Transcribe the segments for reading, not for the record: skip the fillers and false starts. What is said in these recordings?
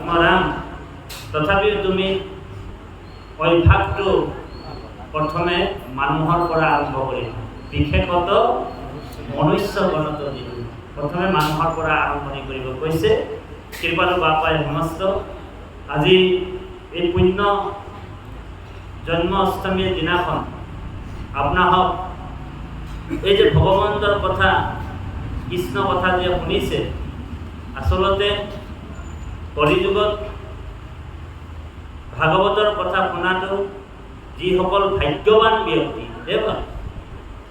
আত্মৰাম তথাপিও তুমি অভ্যাসটো প্ৰথমে মানুহৰ পৰা আৰম্ভ কৰিবা বিশেষত মনুষ্য গণত দিন প্ৰথমে মানুহৰ পৰা আৰম্ভণি কৰিব কৈছে কৃপালু বাপাই সমস্ত আজি এই পুণ্য জন্ম অষ্টমীৰ দিনাখন আপোনাক এই যে ভগৱন্তৰ কথা কৃষ্ণ কথা যে শুনিছে আচলতে কলিযুগত ভাগৱতৰ কথা শুনাটো যিসকল ভাগ্যৱান ব্যক্তি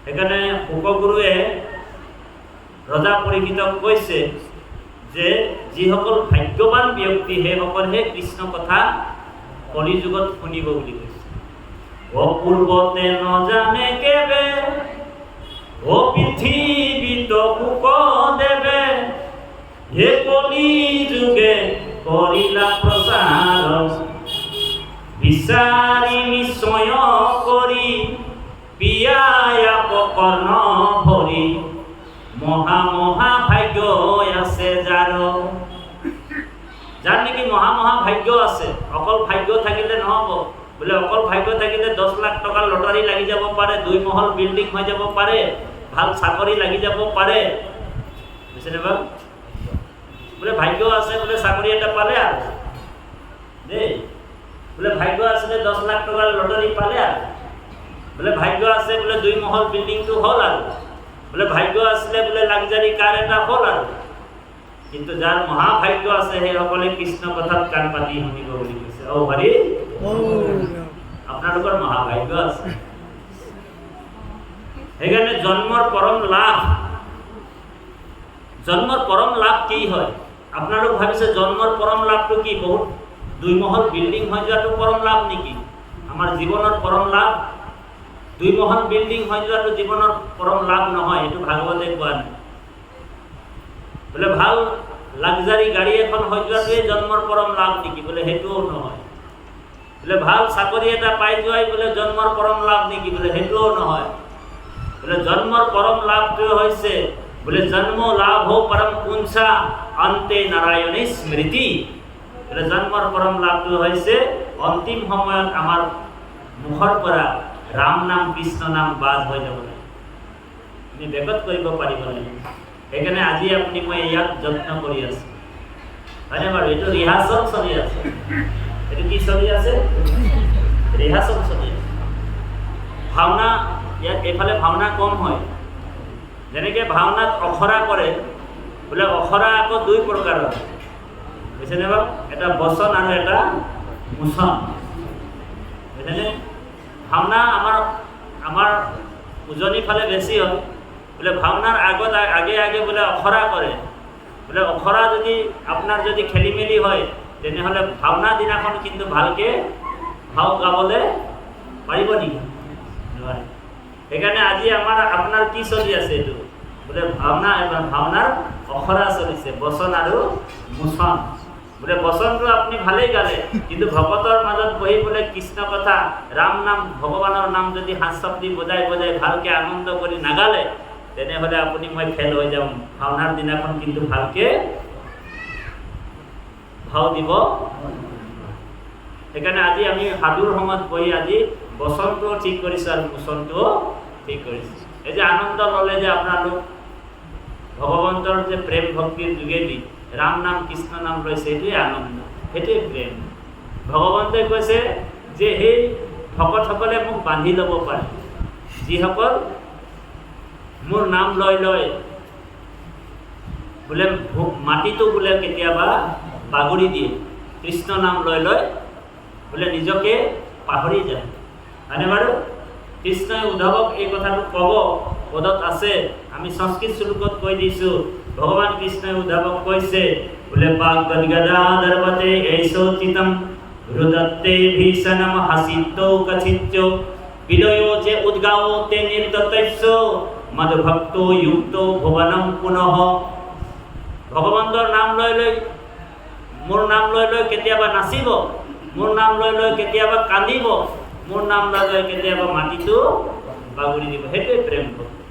সেইকাৰণে শুকগুৰুৱে ৰজা পৰীক্ষিতক কৈছে যে যিসকল ভাগ্যৱান ব্যক্তি সেইসকলহে কৃষ্ণ কথা কলিযুগত শুনিব বুলি কৈছে অপূৰ্বতে নজানে কেবে ও পৃথিৱীত সুখ দেৱে হে কলি যুগে কৰিলা প্ৰচাৰ বিচাৰি নিশ্চয় কৰি পিয়ায়া কৰ্ণ ভৰি মহা মহা ভাগ্য আছে যাৰ নেকি মহা মহা ভাগ্য আছে অকল ভাগ্য থাকিলে নহ'ব বোলে অকল ভাগ্য থাকিলে 10 লাখ টকাৰ লটাৰী লাগি যাব পাৰে 2 মহল বিল্ডিং হৈ যাব পাৰে ভাল চাকৰি লাগি যাব পাৰে বুজিছেনে বাৰু বোলে ভাগ্য আছে বোলে চাকৰি এটা পালে আৰু দেই বোলে ভাগ্য আছিলে 10 লাখ টকাৰ লটাৰী পালে আৰু বোলে ভাগ্য আছে বোলে 2 মহল বিল্ডিংটো হ'ল আৰু বোলে ভাগ্য আছিলে বোলে লাক্সাৰি কাৰ এটা হ'ল আৰু কিন্তু যাৰ মহাভাগ্য আছে সেইসকলে কৃষ্ণ কথাত কাণ পাতি শুনিব বুলি কৈছে অ হৰি আপোনালোকৰ মহাভাগ্য আছে সেইকাৰণে জন্মৰ পৰম লাভ কি হয় আপোনালোক ভাবিছে জন্মৰ পৰম লাভটো কি বহুত 2 মহল বিল্ডিং হৈ যোৱাটো পৰম লাভ নেকি আমাৰ জীৱনৰ পৰম লাভ 2 মহল বিল্ডিং হৈ যোৱাটো জীৱনৰ পৰম লাভ নহয় এইটো ভাগৱতে কোৱা নাই বোলে ভাল লাক্সাৰি গাড়ী এখন হৈ যোৱাটোৱে জন্মৰ পৰম লাভ নেকি বোলে সেইটোও নহয় বোলে ভাল চাকৰি এটা পাই যোৱাই বোলে জন্মৰ পৰম লাভ নেকি বোলে সেইটোও নহয় বোলে জন্মৰ পৰম লাভটো হৈছে বোলে জন্ম লাভ হো পৰম পুঞ্চা অন্তে নাৰায়ণী স্মৃতি বোলে জন্মৰ পৰম লাভটো হৈছে অন্তিম সময়ত আমাৰ মুখৰ পৰা ৰাম নাম কৃষ্ণ নাম বাজ হৈ যাব লাগে আমি বেগত কৰিব পাৰিব লাগে সেইকাৰণে আজি আপুনি মই ইয়াত যত্ন কৰি আছোঁ হয়নে বাৰু এইটো ৰিহাৰ্চল চলি আছে এইটো কি চলি আছে ৰিহাৰ্চল চলি আছে ভাওনা ইয়াত এইফালে ভাওনা কম হয় যেনেকৈ ভাওনাত অখৰা কৰে বোলে অখৰা আকৌ 2 প্ৰকাৰৰ বুজিছেনে বাৰু এটা বচন আৰু এটা মোচন বুজিছেনে ভাওনা আমাৰ উজনিৰ ফালে বেছি হয় বোলে ভাওনাৰ আগত আগে বোলে অখৰা কৰে বোলে অখৰা যদি আপোনাৰ যদি খেলি মেলি হয় তেনেহ'লে ভাওনা দিনাখন কিন্তু ভালকৈ ভাও গাবলৈ পাৰিব নেকি নোৱাৰে সেইকাৰণে আজি আপোনাৰ কি চলি আছে এইটো বোলে ভাওনাৰ অখৰা চলিছে বচন আৰু মোচন বোলে বচনটো আপুনি ভালেই গালে কিন্তু ভকতৰ মাজত বহি বোলে কৃষ্ণ কথা ৰাম নাম ভগৱানৰ নাম যদি হাস্যপ দি বজাই ভালকৈ আনন্দ কৰি নাগালে তেনেহ'লে আপুনি মই ফেল হৈ যাম ভাওনাৰ দিনাখন কিন্তু ভালকৈ ভাও দিব সেইকাৰণে আজি আমি সাধুৰ সময়ত বহি আজি বচনটোও ঠিক কৰিছোঁ আৰু মোচনটোও ঠিক কৰিছোঁ এই যে আনন্দ ল'লে যে আপোনালোক ভগৱন্তৰ যে প্ৰেম ভক্তিৰ যোগেদি ৰাম নাম কৃষ্ণ নাম লৈছে সেইটোৱে আনন্দ সেইটোৱে প্ৰেম ভগৱন্তই কৈছে যে সেই ভকতসকলে মোক বান্ধি ল'ব পাৰে যিসকল মোৰ নাম লৈ বোলে মাটিটো বোলে কেতিয়াবা বাগৰি দিয়ে কৃষ্ণ নাম লৈ বোলে নিজকে পাহৰি যায় হয়নে বাৰু কৃষ্ণই উদ্ধৱক এই কথাটো ক'ব পদত আছে আমি সংস্কৃত শ্লোকত কৈ দিছোঁ ভগৱান কৃষ্ণই উদ্ধৱক কৈছে বোলে বাগদগদাধৰ্মতে এইশোচিতম হৃদত্তে ভীষণম হাসিতৌ কচিচ্চ বিদয়ো যে উদ্গাওতে নিৰ্দতস্য মদভক্ত যুক্ত ভুবনম পুনঃ ভগৱন্তৰ নাম লৈ মোৰ নাম লৈ কেতিয়াবা নাচিব মোৰ নাম লৈ কেতিয়াবা কান্দিব মোৰ নাম লৈ কেতিয়াবা মাটিটো বাগৰি দিব সেইটোৱে প্ৰেম ভক্তি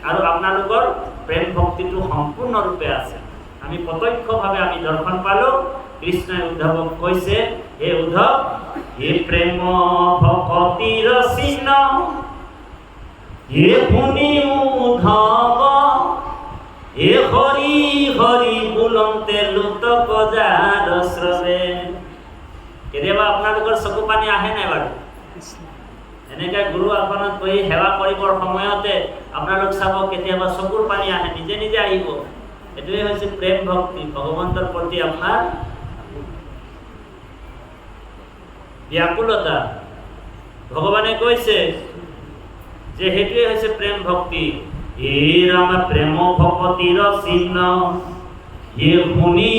আৰু আপোনালোকৰ প্ৰেম ভক্তিটো সম্পূৰ্ণৰূপে আছে আমি প্ৰত্যক্ষভাৱে আমি দৰ্শন পালোঁ কৃষ্ণই উদ্ধৱক কৈছে, হে উদ্ধৱ, হে প্ৰেম ভকতিৰ চিহ্ন, হে শুনি উদ্ধৱ, হে হৰি হৰি বোলন্তে লোতক যাৰ শ্ৰৱে। কেতিয়াবা আপোনালোকৰ চকু পানী আহে নাই বাৰু? এনেকে গুৰু আসনত বহি সেৱা কৰিবৰ সময়তে আপোনালোক চাব কেতিয়াবা চকুৰ পানী আহে, নিজে নিজে আহিব। এইটোৱে হৈছে প্ৰেম ভক্তি, ভগৱন্তৰ প্ৰতি আপোনাৰ ব্যাকুলতা। ভগৱানে কৈছে যে সেইটোৱে হৈছে প্ৰেম ভক্তি। হে ৰাম প্ৰেম ভকতিৰ চিহ্ন, হে শুনি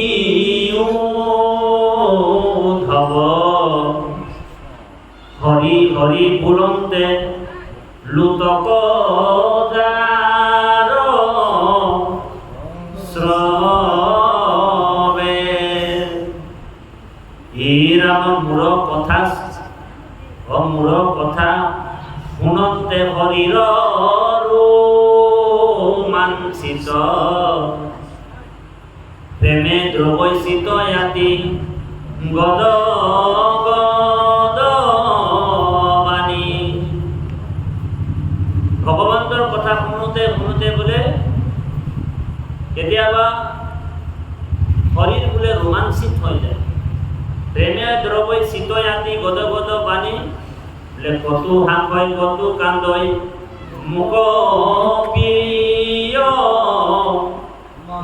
উদ্ধৱ, হৰি হৰি বোলন্তে লোতক যাৰ শ্ৰৱে। হে ৰাম মোৰ কথা শুনন্তে হৰিৰ ৰোমাঞ্চিত, প্ৰেমে দ্ৰৱৈচিত ইয়াতি গদ গদ বাণী। ভগৱন্তৰ কথা শুনোতে শুনোতে বোলে কেতিয়াবা শৰীৰ বোলে ৰোমাঞ্চিত হৈ যায়। প্ৰেমে দ্ৰৱৈচিত ইয়াতি গদ গদ বাণী, বোলে কতো হাঁহৈ কতো কান্দৈ মুখ প্ৰিয়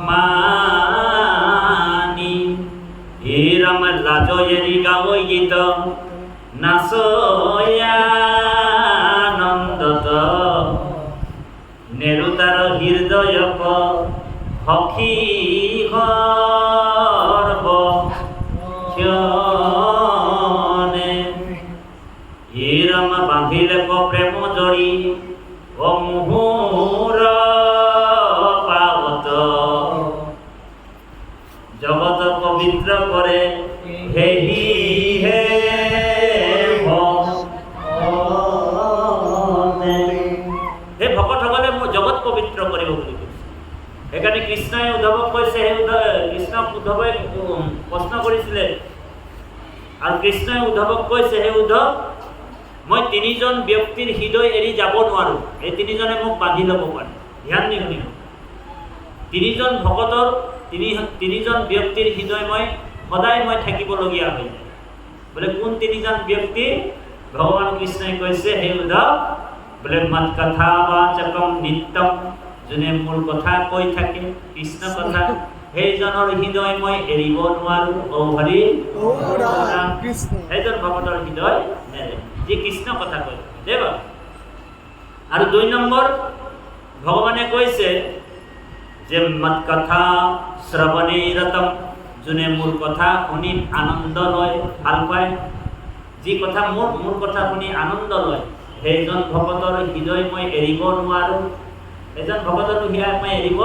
মানি। হে ৰাম লাজ এৰি গাৱৈ গীত, নাচয়ানন্দত, নেৰুতাৰ হৃদয়ক সখী সৰ্ব ক্ষণে। হে ৰাম বান্ধিলে প্ৰেম জৰি, অমোহৰ পাৱত, জগত পবিত্ৰ কৰে হেহি হে ভগৱানে। হে ভকতসকলে মোৰ জগত পবিত্ৰ কৰিব বুলি কৈছে। সেইকাৰণে কৃষ্ণই উদ্ধৱক কৈছে, হে কৃষ্ণক উদ্ধৱে প্ৰশ্ন কৰিছিলে আৰু কৃষ্ণই উদ্ধৱক কৈছে, হে উদ্ধৱ, মই তিনিজন ব্যক্তিৰ হৃদয় এৰি যাব নোৱাৰো, এই তিনিজনে মোক বান্ধি ল'ব পাৰে। ধ্যান দি শুনিব, তিনিজন ভকতৰ তিনিজন ব্যক্তিৰ হৃদয় সদায় মই থাকিবলগীয়া হৈ যায়। বোলে কোন তিনিজন ব্যক্তি? ভগৱান কৃষ্ণই কৈছে, হে উদ্ধৱ, বোলে মত কথা বাচকম নিত্যম, যোনে মোৰ কথা কৈ থাকে, কৃষ্ণ কথা, সেইজনৰ হৃদয় মই এৰিব নোৱাৰো। ও হৰি সেইজন ভকতৰ হৃদয় নেৰে, যি কৃষ্ণ কথা কৈ দেৱ। আৰু 2 নম্বৰ ভগৱানে কৈছে যে মত কথা শ্ৰৱণে ৰতম, যোনে মোৰ কথা শুনি আনন্দ লয়, ভাল পায়, যি কথা মোৰ কথা শুনি আনন্দ লয়, সেইজন ভকতৰ হৃদয় মই এৰিব নোৱাৰো। এজন ভকতৰ হৃদয় মই এৰিব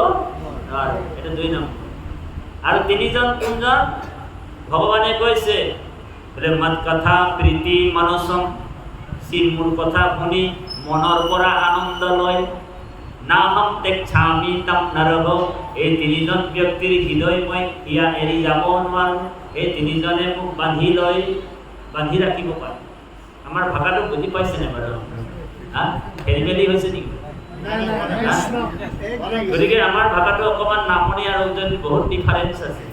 নোৱাৰো, এটা 2 নম্বৰ। আৰু 3জন কোনজন? ভগৱানে কৈছে বোলে মত কথা প্ৰীতি মানসম, যি মোৰ কথা শুনি মনৰ পৰা আনন্দ লয়, নাহম তেক্ষামি তম নৰহ, এই 3জন ব্যক্তিৰ হৃদয় মই এৰি যাব নোৱাৰো। এই 3জনে মোক বান্ধি বান্ধি ৰাখিব পাৰে। আমাৰ ভাষাটো বুজি পাইছেনে বাৰু? খেলি মেলি হৈছে নেকি? গতিকে আমাৰ ভাষাটো অকণমান নামনি আৰু উজনিত বহুত ডিফাৰেঞ্চ আছে।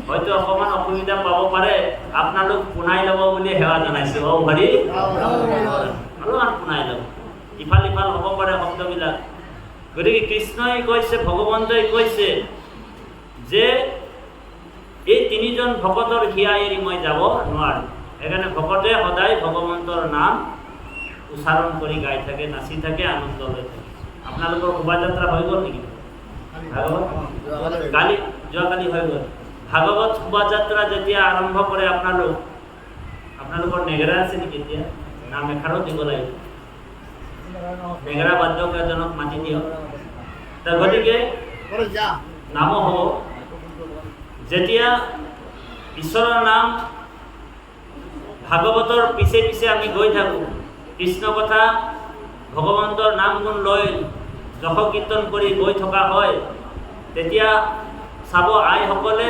হয়তো অকণমান অসুবিধা পাব পাৰে, আপোনালোক শুনাই ল'ব বুলি সেৱা জনাইছো। ও হৰি অলপমান শুনাই ল'ব, ইফাল ইফাল হ'ব পাৰে শব্দবিলাক। গতিকে কৃষ্ণই কৈছে, ভগৱন্তই কৈছে যে এই 3জন ভকতৰ হিয়া এৰি মই যাব নোৱাৰো। সেইকাৰণে ভকতে সদায় ভগৱন্তৰ নাম উচ্চাৰণ কৰি গাই থাকে, নাচি থাকে, আনন্দ লৈ থাকে। আপোনালোকৰ শোভাযাত্ৰা হৈ গ'ল নেকি? ভাগৱত যোৱাকালি হৈ গ'ল। ভাগৱত শোভাযাত্ৰা যেতিয়া আৰম্ভ কৰে আপোনালোকৰ নেগেৰা আছে নেকি? এতিয়া নাম এষাৰো দিব লাগিব। নেগেৰা বাদ্যক এজনক মাতি দিয়ক। গতিকে নামো হ'ব। যেতিয়া ঈশ্বৰৰ নাম ভাগৱতৰ পিছে পিছে আমি গৈ থাকোঁ, কৃষ্ণ কথা ভগৱন্তৰ নাম গুণ লৈ যশ কীৰ্তন কৰি গৈ থকা হয়, তেতিয়া চাব আইসকলে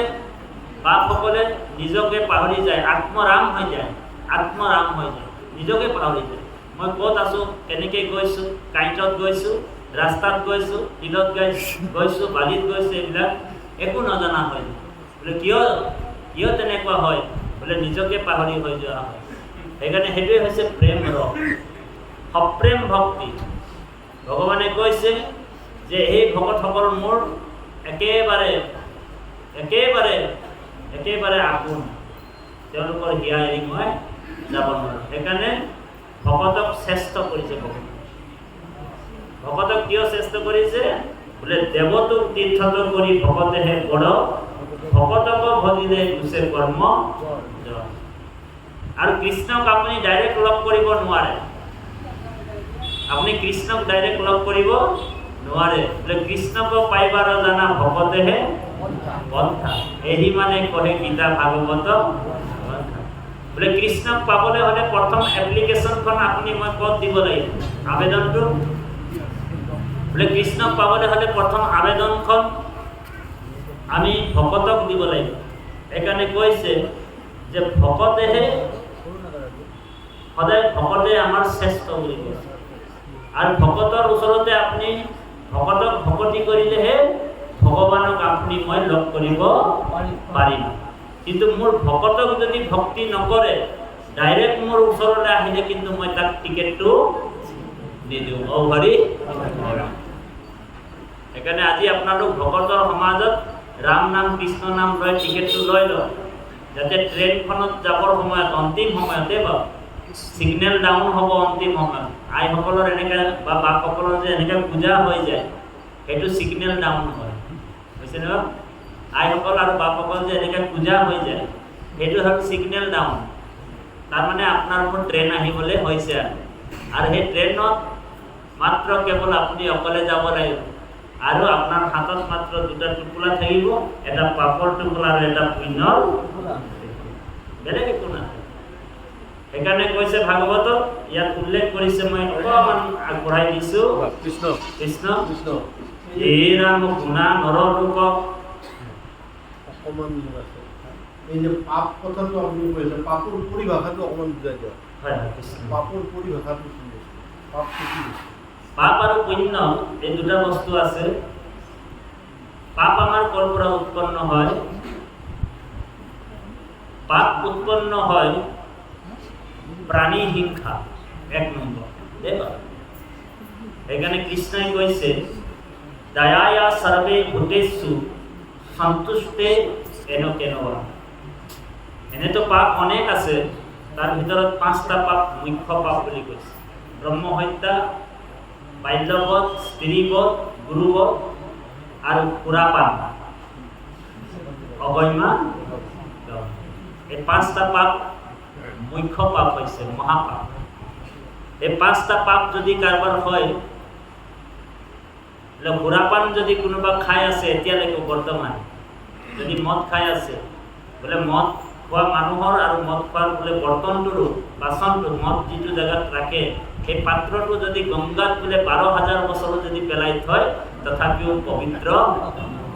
বাপসকলে নিজকে পাহৰি যায়, আত্মৰাম হৈ যায়, নিজকে পাহৰি যায়। মই ক'ত আছোঁ, কেনেকৈ গৈছোঁ, কাইটত গৈছোঁ, ৰাস্তাত গৈছোঁ, শিলত গৈছোঁ, বালিত গৈছোঁ, এইবিলাক একো নজনা হয়। বোলে কিয় তেনেকুৱা হয়? বোলে নিজকে পাহৰি হৈ যোৱা হয়। সেইকাৰণে সেইটোৱে হৈছে প্ৰেম ৰস, সপ্ৰেম ভক্তি। ভগৱানে কৈছে যে এই ভকতসকল মোৰ একেবাৰে আপোন, তেওঁলোকৰ হিয়া এৰি মই যাব নোৱাৰোঁ। সেইকাৰণে ভকতক শ্ৰেষ্ঠ কৰিছে। ভকতক কিয় শ্ৰেষ্ঠ কৰিছে? বোলে দেৱটোক তীৰ্থত কৰি ভকতেহে বড়, ভকতক ভজিলে গুচে কৰ্ম। আৰু কৃষ্ণক আপুনি ডাইৰেক্ট লগ কৰিব নোৱাৰে, আপুনি কৃষ্ণক ডাইৰেক্ট লগ কৰিব নোৱাৰে। বোলে কৃষ্ণক পাইবাৰ জানা ভকতেহে পন্থা, এহি মানে কহে গীতা ভাগৱত। বোলে কৃষ্ণক পাবলৈ হ'লে প্ৰথম এপ্লিকেশ্যনখন আপুনি মই ক'ত দিব লাগিব? আবেদনটো। বোলে কৃষ্ণক পাবলৈ হ'লে প্ৰথম আবেদনখন আমি ভকতক দিব লাগিব। সেইকাৰণে কৈছে যে ভকতেহে সদায়, ভকতে আমাৰ শ্ৰেষ্ঠ বুলি কৈছে। আৰু ভকতৰ ওচৰতে আপুনি ভকতক ভকতি কৰিলেহে ভগৱানক আপুনি মই লগ কৰিব পাৰিম। কিন্তু মোৰ ভকতক যদি ভক্তি নকৰে, ডাইৰেক্ট মোৰ ওচৰলৈ আহিলে কিন্তু মই তাক টিকেটটো নিদিওঁ। হৰি। সেইকাৰণে আজি আপোনালোক ভকতৰ সমাজত ৰাম নাম কৃষ্ণ নাম লৈ টিকেটটো লৈ লওক, যাতে ট্ৰেইনখনত যাবৰ সময়ত অন্তিম সময়তে বাৰু ছিগনেল ডাউন হ'ব অন্তিম সময়ত। আইসকলৰ এনেকৈ বা বাপসকলৰ যে এনেকৈ পূজা হৈ যায়, সেইটো ছিগনেল ডাউন হয়, হৈছে ন? আইসকল আৰু বাপসকল যে এনেকৈ পূজা হৈ যায়, সেইটো হ'ল ছিগনেল ডাউন। তাৰমানে আপোনাৰ মোৰ ট্ৰেইন আহিবলৈ হৈছে। আৰু সেই ট্ৰেইনত মাত্ৰ কেৱল আপুনি অকলে যাব লাগিব, আৰু আপোনাৰ হাতত মাত্ৰ দুটা টোপোলা থাকিব, এটা পাপৰ টোপোলা আৰু এটা পুণ্যৰ, বেলেগ একো নাই। সেইকাৰণে কৈছে ভাগৱতত, ইয়াত উল্লেখ কৰিছে, মই অকণমান আগবঢ়াই দিছোঁ। কৃষ্ণ হে ৰাম গুণা নৰৰূপ। অকণমান আছে এই যে পাপ কথাটো আপুনি কৈছে, পাপৰ পৰিভাষাটো অকণমান বুজাই দিয়ক। হয়, পাপৰ পৰিভাষাটো কি বস্তু? পাপটো কি বস্তু? পাপ আৰু পুণ্য এই দুটা বস্তু আছে। পাপ আমাৰ ক'ৰ পৰা উৎপন্ন হয়? পাপ উৎপন্ন হয় প্ৰাণী হিংসা, 1 নম্বৰ। সেইকাৰণে কৃষ্ণই কৈছে দয়ায়া সৰ্বে ভূতেষু সন্তুষ্টে এন কেনবা। এনেতো পাপ অনেক আছে, তাৰ ভিতৰত 5টা পাপ মুখ্য পাপ বুলি কৈছে। ব্ৰহ্মহত্যা, বাল্যবধ, স্ত্ৰীবধ, গুৰুবধ আৰু সুৰাপান, অবৈমা। এই 5টা পাপ মুখ্য পাপ হৈছে মহাপাপ। এই 5টা পাপ যদি কাৰোবাৰ হয়, সুৰাপান যদি কোনোবা খাই আছে এতিয়ালৈকে বৰ্তমান, যদি মদ খাই আছে, বোলে মদ খোৱা মানুহৰ আৰু মদ খোৱাৰ বোলে বৰ্তনটোৰো, বাচনটো মদ যিটো জেগাত ৰাখে, সেই পাত্ৰটো যদি গংগাত বোলে 12,000 বছৰ যদি পেলাই থয়, তথাপিও পবিত্ৰ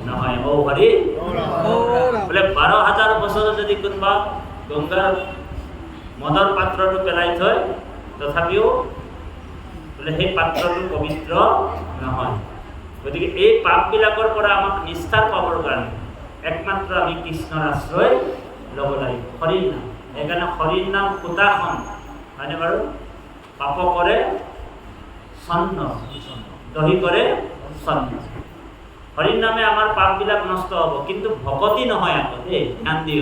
নহয়। হৰি। বোলে 12,000 বছৰ যদি কোনোবা গংগাৰ মদৰ পাত্ৰটো পেলাই থয়, তথাপিও বোলে সেই পাত্ৰটো পবিত্ৰ নহয়। গতিকে এই পাপবিলাকৰ পৰা আমাক নিস্তাৰ পাবৰ কাৰণে একমাত্ৰ আমি কৃষ্ণৰ আশ্ৰয় ল'ব লাগিব, হৰিৰ নাম। সেইকাৰণে হৰিৰ নাম সূতাখন, হয়নে বাৰু? পাপ কৰে ছন্ন, দহি কৰে ছন্ন। হৰিৰ নামে আমাৰ পাপবিলাক নষ্ট হ'ব, কিন্তু ভকতি নহয় আকৌ দেই, ধ্যান দি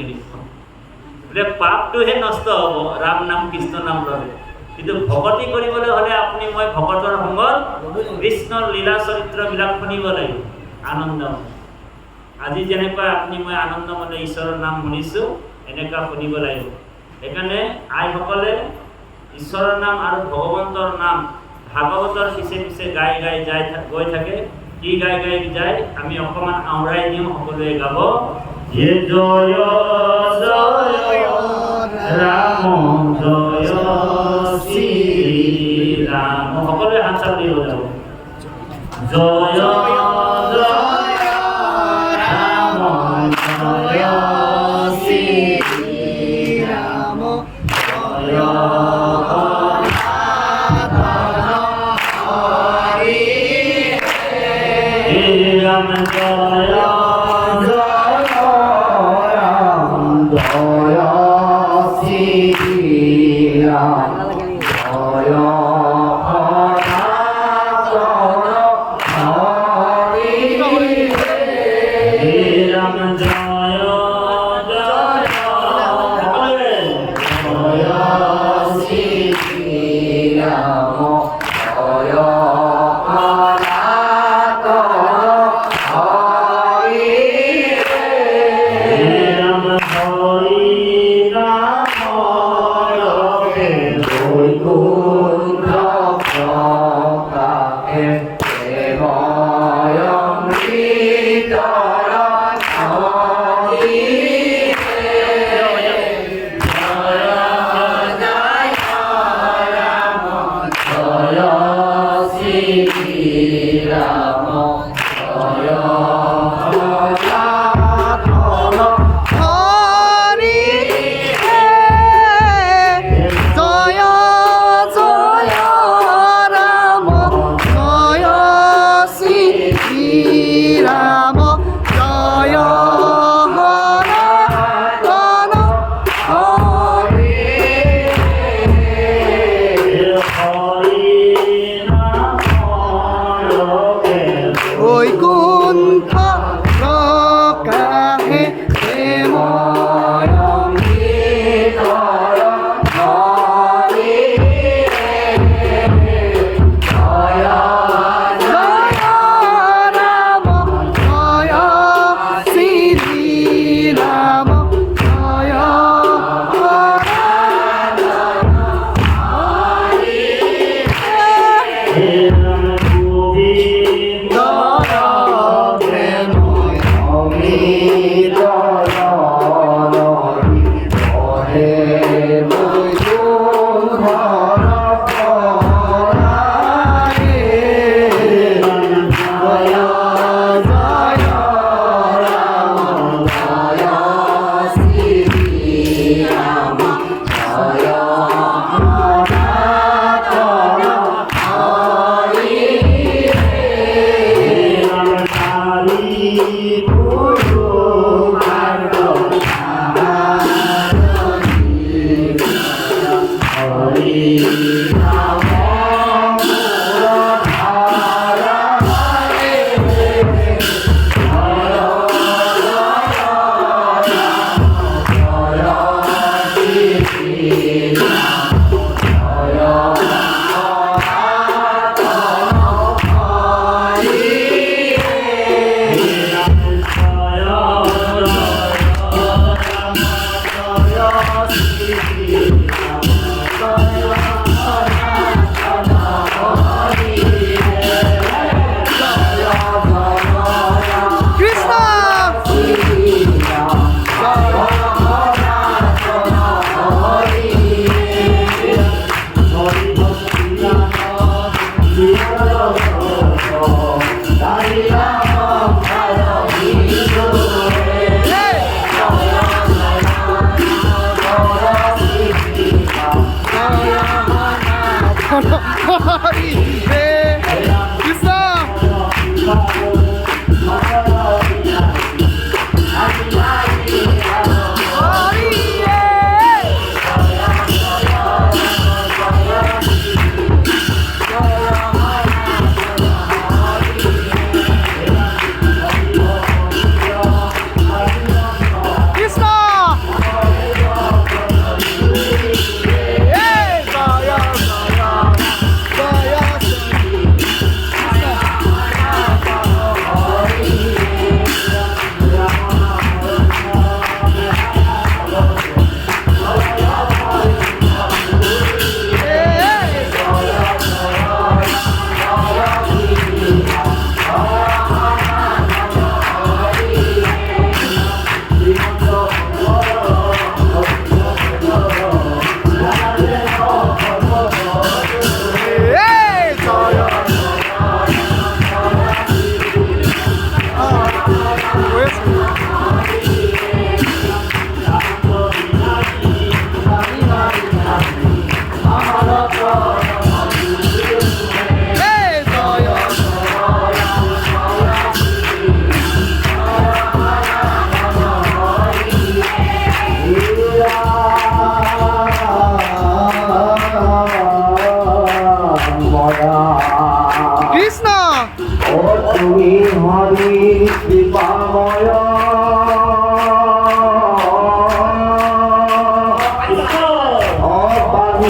বোলে পাপটোহে নষ্ট হ'ব ৰাম নাম কৃষ্ণ নাম ল'লে। কিন্তু ভকতি কৰিবলৈ হ'লে আপুনি মই ভকতৰ সংগত কৃষ্ণৰ লীলা চৰিত্ৰবিলাক শুনিব লাগিব, আনন্দময়। আজি যেনেকুৱা আপুনি মই আনন্দময় ঈশ্বৰৰ নাম শুনিছোঁ, এনেকুৱা শুনিব লাগিব। সেইকাৰণে আইসকলে ঈশ্বৰৰ নাম আৰু ভগৱন্তৰ নাম ভাগৱতৰ পিছে পিছে গাই গৈ থাকে। কি গাই যায় আমি অকণমান আওৰাই দিওঁ, সকলোৱে গাব। জয় জয় ৰাম জয় শ্ৰী ৰাম। সকলোৱে হাত চাপ দিব যাব। জয় জয় ৰাম জয় রাম জয় রাম জয় রাম হরি রাম রবে বৈকুণ্ঠ প্রকাহে প্রেময় জয় রাম জয় শ্রী রাম জয়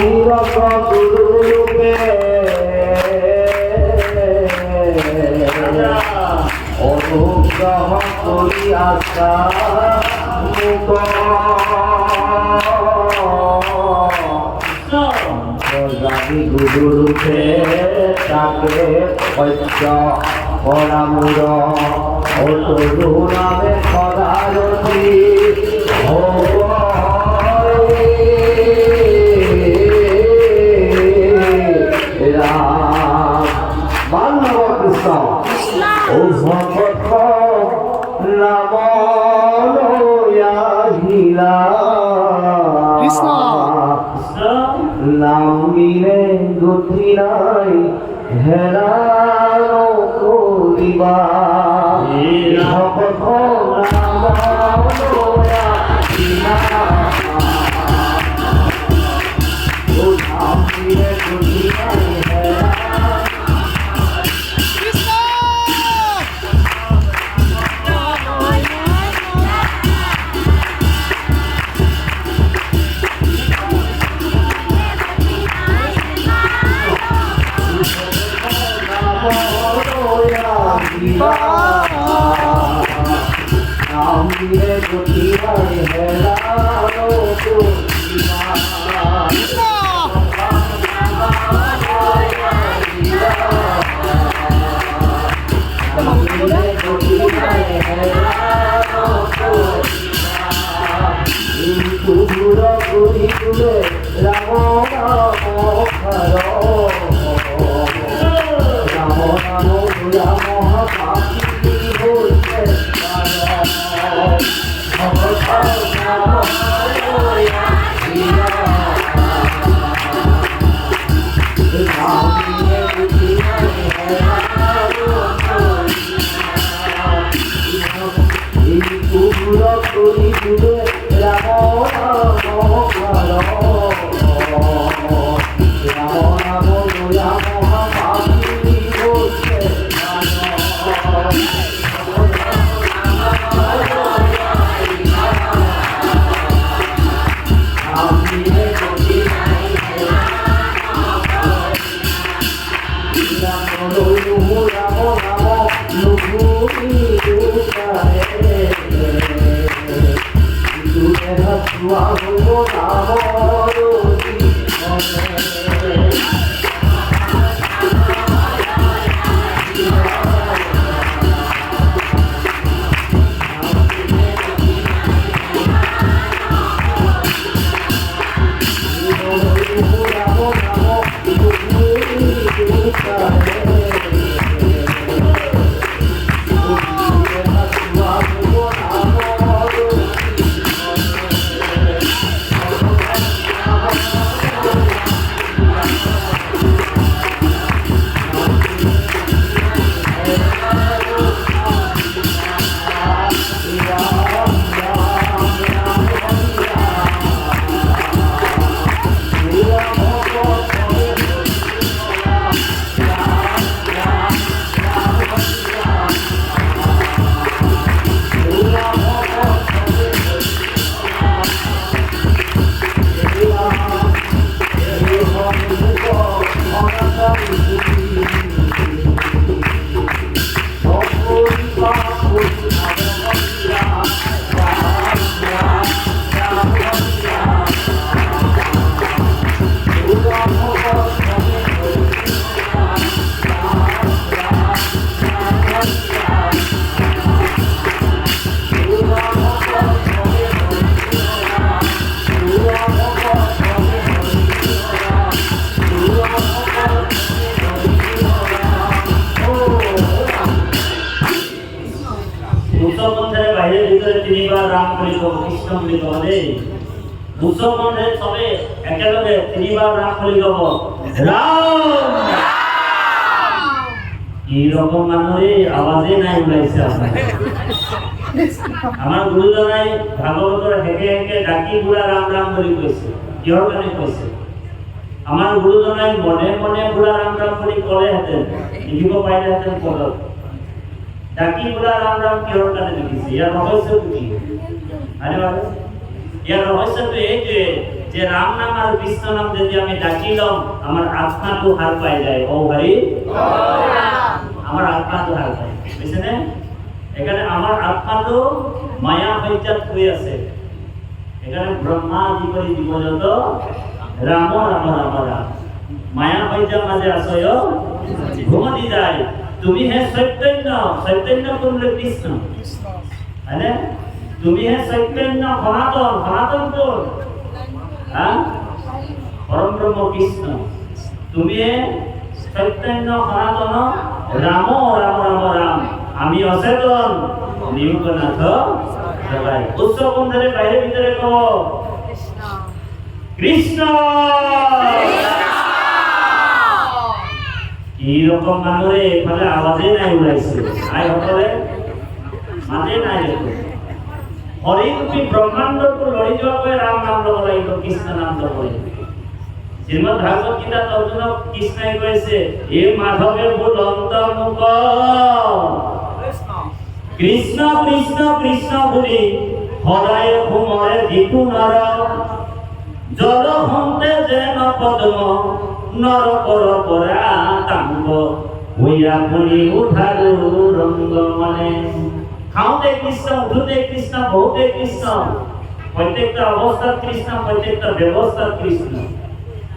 ভৈরব গুরুরূপে অনুগ্রহ করি আশা জানি গুরুরূপে তাকে পৈত্য পরামুর ও তরু নামে সদারতি রাম মানব কৃষ্ণ ও ভগত নাম লয়াহিলা কৃষ্ণ নাম নিলে গতি নাই হেরানো করিবা ভগত নাম লয়াহিলা ও নাম নিলে গতি নাই হেরানো মুসলমানদের সবে একেলগে তিনবার রাম বলি গাব রাম কি রকম মানুষে আওয়াজে নাই ওলাইছে আমার গুরুজনাই ভাগবতৰ হেকে হেকে ডাকি বুঢ়া ৰাম ৰাম বুলি কৈছে কিহৰ কাৰণে কৈছে আমাৰ গুৰুজনাই মনে মনে বুঢ়া ৰাম ৰাম বুলি ক'লেহেঁতেন লিখিব পাৰিলেহেঁতেন পদত ডাকি বুঢ়া ৰাম ৰাম কিহৰ কাৰণে লিখিছে ইয়াৰ ৰহস্যটো কি হয়নে বাৰু ইয়াৰ ৰহস্যটো এই যে যে রাম নাম আর কৃষ্ণ নাম যদি আমি ডাকি লম আমার আত্মাটো হার পাই যায় ও হরি আমার আত্মাটো হার পাই বুঝছেনে এখানে আমার আত্মাটো মায়া হইজাত হয়ে আছে এখানে ব্রহ্মা জীবনী জীবজগত রাম রাম রাম রাম মায়া হইজাত মাঝে আসয় ঘুমতি যায় তুমি হে চৈতন্য চৈতন্য কোনলে কৃষ্ণ হয়নে তুমি হে চৈতন্য সনাতন সনাতন কোন হ্যাঁ পরম ব্রহ্ম কৃষ্ণ তুমি হে চৈতন্য সনাতন রাম রাম রাম রাম আমি অচেতন নিমকনাথ জগাই উচ্চ বন্ধরে বাইরে ভিতরে কো কৃষ্ণ কি রকম মানুরে এখানে আওয়াজে নাই উড়াইছে আই হতলে মাঝে নাই দেখো হরিরূপী ব্রহ্মাণ্ডকু লড়ি যাওয়া রাম নাম লব লাগিব কৃষ্ণ নাম লব লাগিব শ্রীমদ ভাগবত গীতা অর্জুন কৃষ্ণই কইছে এ মাধবে বুলন্ত মুখ কৃষ্ণ কৃষ্ণ কৃষ্ণ বলি হরায় ঘুমরে ভিকু নর জল হন্তে যেন পদ্ম নর পর পরাতাঙ্গ হইয়া পুনি উঠারু রঙ্গ মনে খাওতে কৃষ্ণ উঠুতে কৃষ্ণ বহুতে কৃষ্ণ প্রত্যেকটা অবস্থার কৃষ্ণ প্রত্যেকটা ব্যবস্থার কৃষ্ণ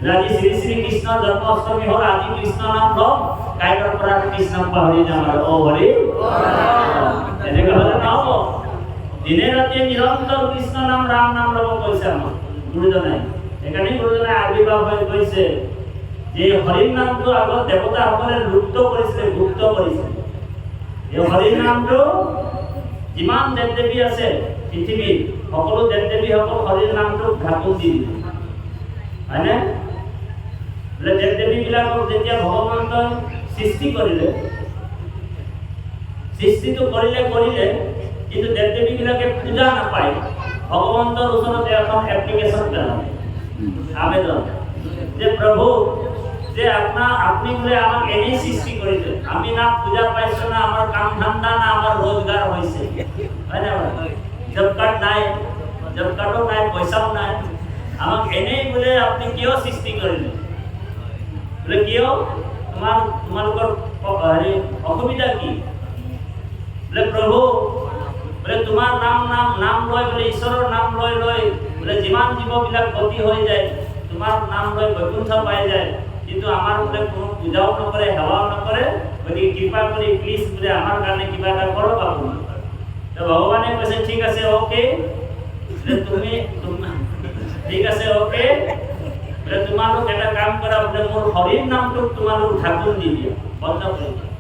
রাজি শ্রী শ্রী কৃষ্ণ জন্মাষ্টমী হল আদি কৃষ্ণ নাম লম কাইটার পরা কৃষ্ণ পাহরি যাবার ও হরি এনেকে হলে না হবো দিনে রাতে নিরন্তর কৃষ্ণ নাম রাম নাম লব কইছে আমার গুরুজনে এখানে গুরুজনে আবির্ভাব হয়ে কইছে যে হরির নামটো আগত দেবতা সকলে লুপ্ত কৰিছিলে গুপ্ত কৰিছিলে এই হৰিৰ নামটো যিমান দেৱ দেৱী আছে পৃথিৱীত সকলো দেৱ দেৱী সকল হৰিৰ নামটো ঢাকুন দি দিলে হয়নে দেৱ দেৱী বিলাকক যেতিয়া ভগৱন্তই সৃষ্টি কৰিলে সৃষ্টিটো কৰিলে কিন্তু দেৱ দেৱী বিলাকে পূজা নাপায় ভগৱন্তৰ ওচৰত এখন এপ্লিকেশন পেলালে আবেদন যে প্রভু যে আপনি বলে আমাকে এনেই সৃষ্টি করেছে আমি না পূজা পাইছো না আমার কাম ধান্দা না আমার রোজগার হয়েছে তাই না জব কাট নাই জব কাটও নাই পয়সাও নাই আমাকে এনেই বলে আপনি কিয় সৃষ্টি করিলে বলে কিয় তোমালোকৰ অসুবিধা কি বলে প্ৰভু বলে তোমাৰ নাম লয় বলে ঈশ্বৰৰ নাম লয় বলে যিমান জীববিলাক গতি হয়ে যায় তোমার নাম লয় বৈকুণ্ঠ পাই যায় কিন্তু আমার বলে কোনো পূজাও নকরে সেৱাও নকৰে গতিকে কৃপা কৰি প্লিজ বলে আমাৰ কাৰণে কিবা এটা কৰক আপুনি তো ভগৱানে কৈছে ঠিক আছে ওকে তুমি ঠিক আছে ওকে বলে তোমালোক এটা কাম কৰা বলে মোৰ হৰিৰ নামটোক তোমালোক ঢাকুন দি দিয়া বন্ধ কৰি দিয়া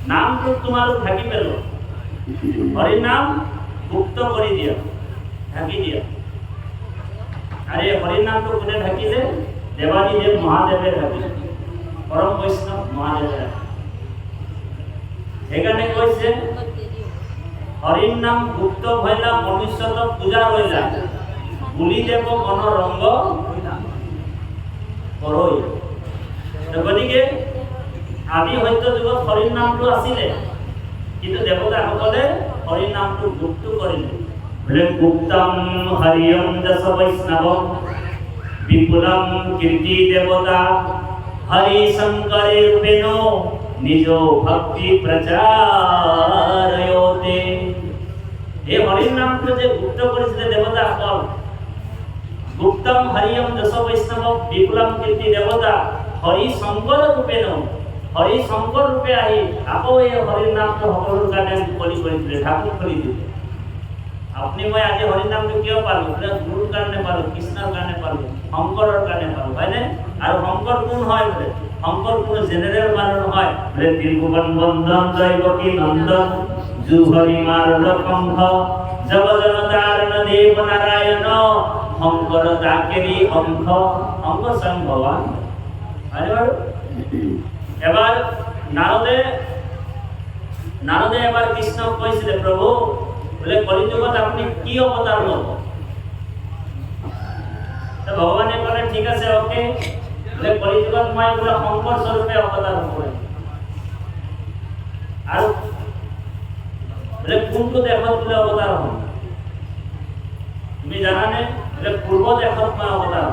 নামটোক তোমালোক ঢাকি পেলো হরির নাম গুপ্ত করে দিয়া ঢাকি দিয়া আরে হরির নাম তো কোনে ঢাকিলে দেবাদি দেব মহাদেবের ঢাকি পরম বৈষ্ণব মহাদেবের এখানে কইছে হরির নাম গুপ্ত হইলা মনুষ্যত পূজা হইলা বুলি দেব মন রঙ্গ করই গতিকে আদি হয়তো যুগত হরির নামটো আছিলে কিন্তু দেবতা সকলে হৰিৰ নামটো গুপ্ত কৰিলে বলে গুপ্তম হৰিয়ম দশ বৈষ্ণৱ বিপুলম কীৰ্তি দেবতা হৰি শংকৰে ৰূপেণ নিজ ভক্তি প্ৰচাৰয়তে এই হৰিৰ নামটো যে গুপ্ত কৰিছিলে দেবতা সকল গুপ্তম হৰিয়ম দশ বৈষ্ণৱ বিপুলম কীৰ্তি দেবতা হৰি শংকৰ ৰূপেণ হৰি শংকৰ ৰূপে আহি আকৌ এই হৰিৰ নামটো সকলোৰ কাৰণে মুকলি কৰি দিলে ঢাকুন খুলি দিলে আপনি মই আজি হৰিৰ নামটো কিয় পালো গুৰুৰ কাৰণে পালো কৃষ্ণৰ কাৰণে পালো শংকৰৰ কাৰণে পালো হয়নে আৰু শংকৰ কোন হয় বলে শংকৰ কোনো জেনেৰেল মানুহ নহয় বলে ত্ৰিভুবন বন্ধন দৈবকী নন্দন জু হৰি মাৰল কংস জগজন তাৰণ দেব নাৰায়ণ শংকৰ দাকেৰি অংশ অংগ স্বয়ং ভগৱান হয়নে বাৰু এবার নারদে এবার কৃষ্ণ কইছিলে প্রভু বলে কলিযুগত আপনি কি অবতার লব তো ভগবানে বলে ঠিক আছে ওকে বলে কলিযুগত মই বলে শংকৰ স্বরূপে অবতার হব আর বলে কোনটো দেশত বলে অবতার হব তুমি জানানে એટલે પૂર્વ દેખતમાં અવતાર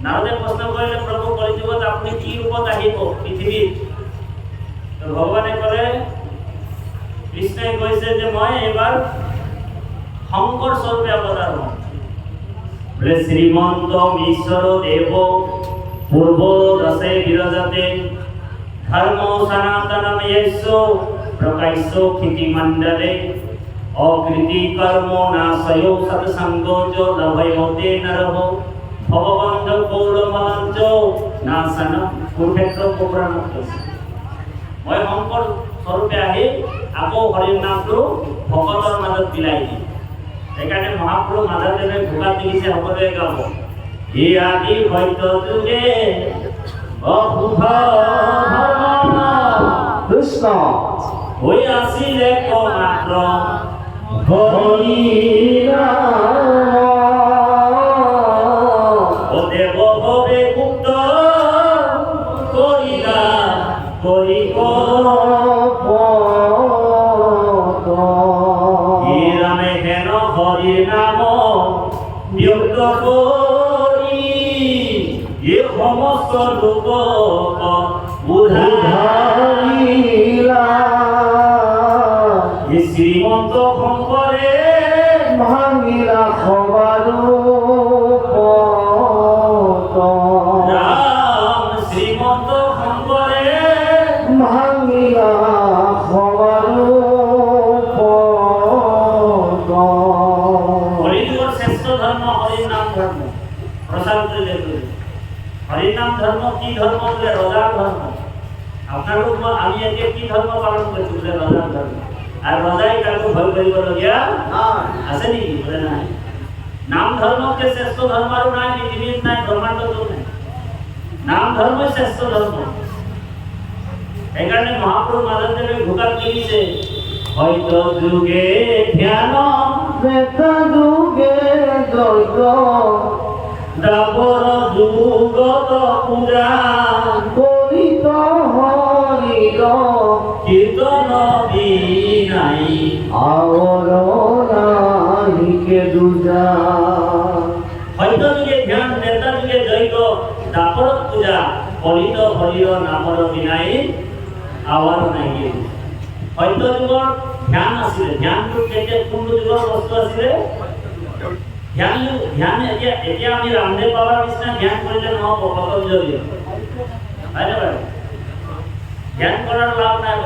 নারদে প্রশ্ন করলে প্রভু কলিযুগত আপনি কি রূপত আহিব পৃথিবীত তো ভগবানে কলে কৃষ্ণই কৈছে যে মই এবার শংকৰ স্বৰূপে অৱতাৰ হম বোলে শ্ৰীমন্ত ঈশ্বৰ দেৱ পূৰ্ব দশে বিৰজাতে ধৰ্ম সনাতনম য়েস্য প্রকাশ্য খিতি মণ্ডলে অকৃতি কর্ম নাশয় সৎসঙ্গোচ লভয়তে নরহ ভগবন্ধ কৌরমঞ্চ নাশন কুক্ষেত্র পুরাণত মই শংকৰ স্বৰূপে আহি আকৌ হৰিৰ নামটো ভকতৰ মাজত বিলাই দিম সেইকাৰণে মহাপ্ৰভু মাধৱদেৱে ভোগাত দেখিছে সকলোৱে গাব হে আদি সত্য যুগে অশুভ কৃষ্ণ হৈ আছিলে মাত্ৰ হৰি ও দেৱ ভৱে গুপ্ত কৰিলা কৰিব হে ৰামে হেন হৰিৰ নাম ব্যক্ত কৰি এই সমস্ত লোকক উধাৰিলা এই শ্ৰীমন্ত শংকৰে ভাঙিলা সবাৰো ৰাম শ্ৰীমন্ত শংকৰে ভাঙিলা সবাৰো হৰিযুগৰ শ্ৰেষ্ঠ ধৰ্ম হৰিৰ নাম ধৰ্ম প্ৰচাৰ কৰিলে হৰিৰ নাম ধৰ্ম কি ধৰ্ম বোলে ৰজাৰ ধৰ্ম আপোনালোক আমি এতিয়া কি ধৰ্ম পালন কৰিছো বোলে ৰজাৰ ধৰ্ম আৰু ৰজাই কাকো ভয় কৰিবলগীয়া আছে নেকি বোলে নাই নাম ধৰ্মকে শ্ৰেষ্ঠ ধৰ্ম আৰু নাই পৃথিৱীত নাই ব্ৰহ্মাণ্ডতো নাই নাম ধৰ্মই শ্ৰেষ্ঠ ধৰ্ম সেইকাৰণে মহাপ্ৰভু মাধৱদেৱে ভোগাত লিখিছে হয়তো যুগে ধ্যান ত্ৰেতা যুগে দ্বৈত দাপৰ যুগত পূজা কৰিত হৰিৰ কীৰ্তন বিনাই আৱৰ নাহিকে দুজা হয়তো যুগে ধ্যান ত্ৰেতা যুগে যজ্ঞ দাপৰত পূজা কলিত হৰিৰ নামৰ বিনাই আৱাৰ নাই হয়তো যুগৰ ধ্যান আছিলে ধ্যানটো কেতিয়া কোনটো যুগৰ বস্তু আছিলে ধ্যান এতিয়া আমি ৰামদেৱ বাবাৰ নিচিনা ধ্যান কৰিলে নহ'ব পতঞ্জলি হয় নে বাৰু ধ্যান কৰাৰ লাভ নাই